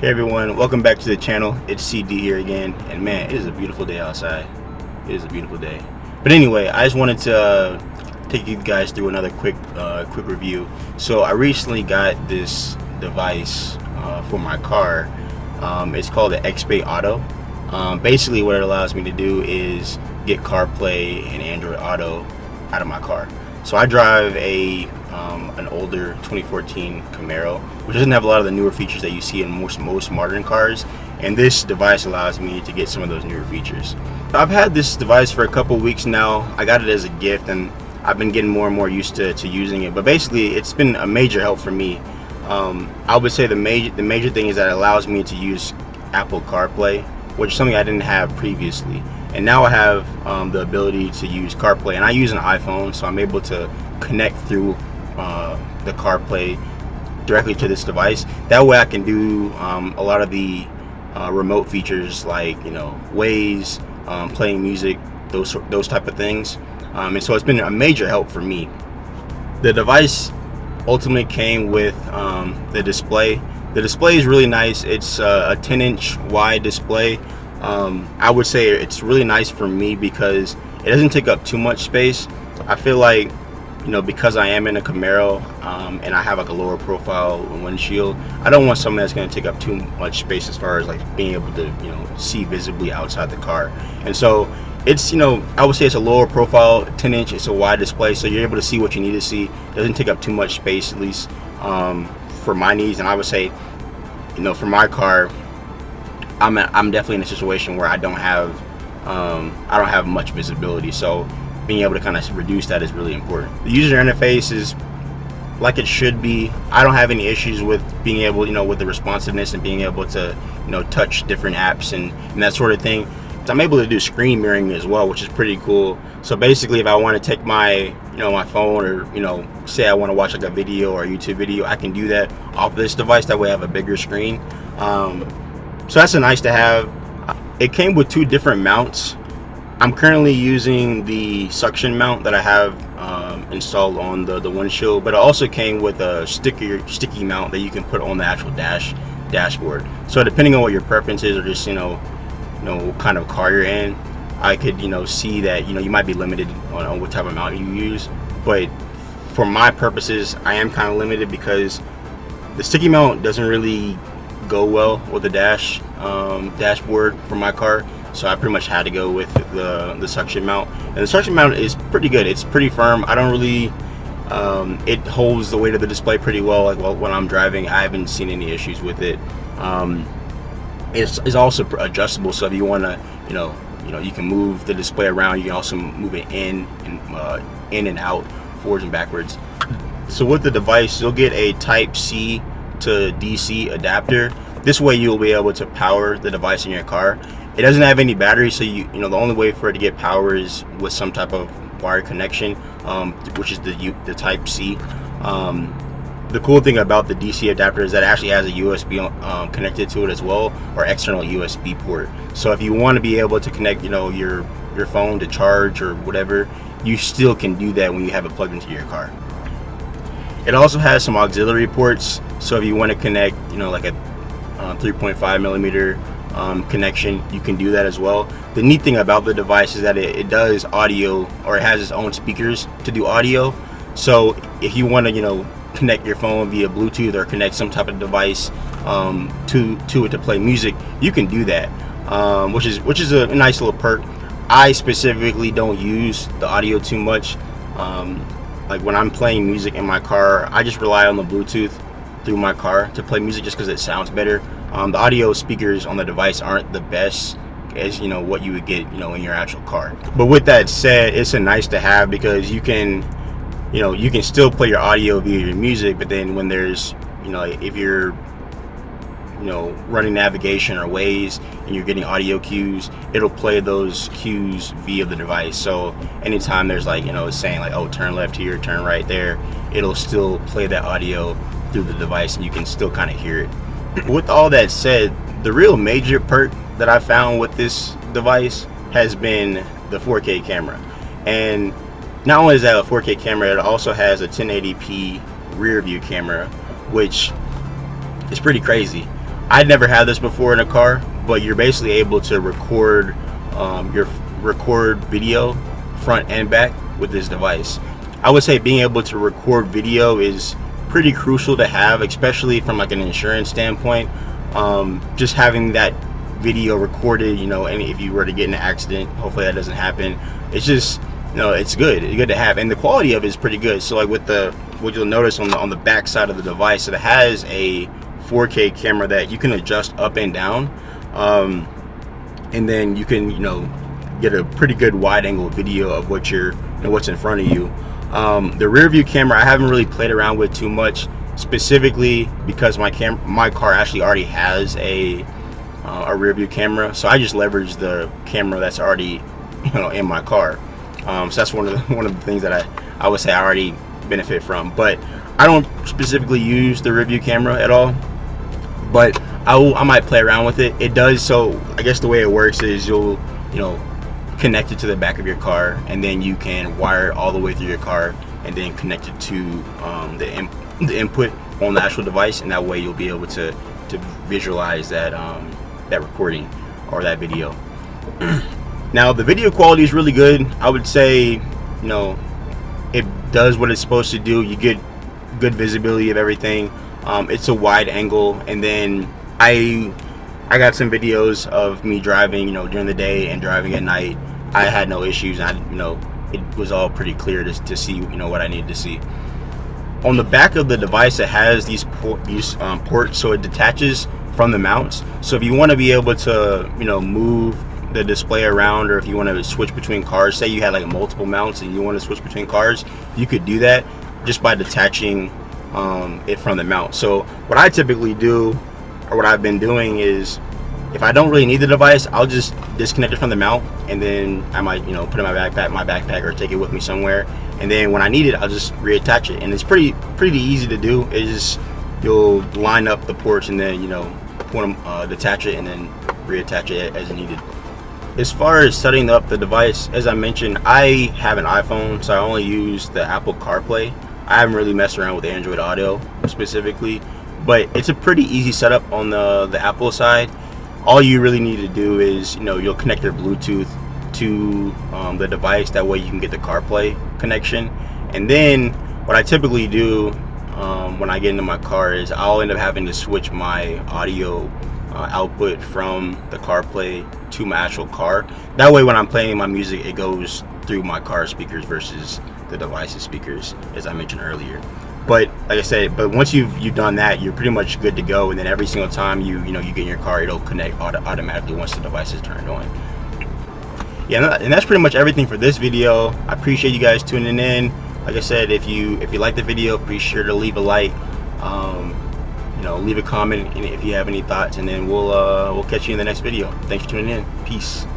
Hey everyone, welcome back to the channel. It's CD here again, and man, it is a beautiful day outside. It is a beautiful day. But anyway, I just wanted to take you guys through another quick review. So I recently got this device for my car. It's called the Xbay Auto. Basically, what it allows me to do is get CarPlay and Android Auto out of my car. So I drive an older 2014 Camaro, which doesn't have a lot of the newer features that you see in most modern cars, and this device allows me to get some of those newer features. I've had this device for a couple weeks now. I got it as a gift, and I've been getting more and more used to using it. But basically, it's been a major help for me. I would say the major thing is that it allows me to use Apple CarPlay, which is something I didn't have previously. And now I have the ability to use CarPlay, and I use an iPhone, so I'm able to connect through the CarPlay directly to this device. That way I can do a lot of the remote features like, Waze, playing music, those type of things. And so it's been a major help for me. The device ultimately came with the display. The display is really nice. It's a 10-inch wide display. I would say it's really nice for me because it doesn't take up too much space. I feel like, because I am in a Camaro and I have like a lower profile windshield, I don't want something that's going to take up too much space as far as like being able to see visibly outside the car. And so it's, I would say it's a lower profile 10-inch. It's a wide display, so you're able to see what you need to see. It doesn't take up too much space, at least for my needs. And I would say, for my car, I'm definitely in a situation where I don't have much visibility, so being able to kind of reduce that is really important. The user interface is like it should be. I don't have any issues with being able, with the responsiveness and being able to, touch different apps and that sort of thing. So I'm able to do screen mirroring as well, which is pretty cool. So basically, if I want to take my, my phone, or say I want to watch like a video or a YouTube video, I can do that off this device. That way, I have a bigger screen. So that's a nice to have. It came with two different mounts. I'm currently using the suction mount that I have installed on the windshield, but it also came with a sticky mount that you can put on the actual dashboard. So depending on what your preference is, or just what kind of car you're in, I could see that you might be limited on what type of mount you use. But for my purposes, I am kind of limited because the sticky mount doesn't really go well with the dashboard for my car, so I pretty much had to go with the suction mount. And the suction mount is pretty good. It's pretty firm. I don't really it holds the weight of the display pretty well. When I'm driving, I haven't seen any issues with it. It's also adjustable, so if you want to you can move the display around. You can also move it in and out, forwards and backwards. So with the device, you'll get a Type C to DC adapter. This way you'll be able to power the device in your car. It doesn't have any battery, so the only way for it to get power is with some type of wire connection, which is the Type C. The cool thing about the DC adapter is that it actually has a USB connected to it as well, or external USB port. So if you want to be able to connect your phone to charge or whatever, you still can do that when you have it plugged into your car. It also has some auxiliary ports, so if you want to connect like a 3.5 millimeter connection, you can do that as well. The neat thing about the device is that it does audio, or it has its own speakers to do audio. So if you want to connect your phone via Bluetooth or connect some type of device to it to play music, you can do that, which is a nice little perk. I specifically don't use the audio too much. Like when I'm playing music in my car, I just rely on the Bluetooth through my car to play music just because it sounds better. The audio speakers on the device aren't the best as what you would get in your actual car. But with that said, it's a nice to have because you can still play your audio via your music, but then when there's if you're running navigation or Waze and you're getting audio cues, it'll play those cues via the device. So anytime there's it's saying oh, turn left here, turn right there, it'll still play that audio through the device and you can still kind of hear it. With all that said, the real major perk that I found with this device has been the 4K camera. And not only is that a 4K camera, it also has a 1080p rear view camera, which is pretty crazy. I'd never had this before in a car, but you're basically able to record record video front and back with this device. I would say being able to record video is pretty crucial to have, especially from like an insurance standpoint. Just having that video recorded, you know, and if you were to get in an accident, hopefully that doesn't happen. It's just, you know, it's good to have, and the quality of it is pretty good. So like with what you'll notice on the back side of the device, it has a 4K camera that you can adjust up and down, and then you can, you know, get a pretty good wide angle video of what's in front of you. The rear view camera I haven't really played around with too much, specifically because my car actually already has a rear view camera, so I just leverage the camera that's already, you know, in my car. So that's one of the things that I would say I already benefit from. But I don't specifically use the rear view camera at all, but I might play around with it. It does, so I guess the way it works is you'll, you know, connect it to the back of your car, and then you can wire it all the way through your car and then connect it to the input on the actual device, and that way you'll be able to visualize that recording or that video. Now the video quality is really good. I would say, you know, it does what it's supposed to do. You get good visibility of everything. It's a wide angle, and then I got some videos of me driving, you know, during the day and driving at night. I had no issues. You know, it was all pretty clear to see, you know, what I needed to see. On the back of the device, it has these ports, so it detaches from the mounts. So if you want to be able to, you know, move the display around, or if you want to switch between cars, say you had like multiple mounts and you want to switch between cars, you could do that just by detaching it from the mount. So what I typically do, or what I've been doing, is if I don't really need the device, I'll just disconnect it from the mount, and then I might, you know, put it in my backpack, or take it with me somewhere, and then when I need it, I'll just reattach it. And it's pretty easy to do. It's just, you'll line up the ports and then, you know, detach it and then reattach it as needed. As far as setting up the device, as I mentioned, I have an iPhone, so I only use the Apple Carplay. I haven't really messed around with Android Auto specifically, but it's a pretty easy setup on the Apple side. All you really need to do is, you know, you'll connect your Bluetooth to the device. That way you can get the CarPlay connection. And then what I typically do when I get into my car is I'll end up having to switch my audio output from the CarPlay to my actual car. That way when I'm playing my music, it goes through my car speakers versus the device's speakers, as I mentioned earlier. But like I said, once you've done that, you're pretty much good to go. And then every single time you get in your car, it'll connect automatically once the device is turned on. Yeah, and that's pretty much everything for this video. I appreciate you guys tuning in. Like I said, if you like the video, be sure to leave a like. You know, leave a comment if you have any thoughts, and then we'll catch you in the next video. Thanks for tuning in. Peace.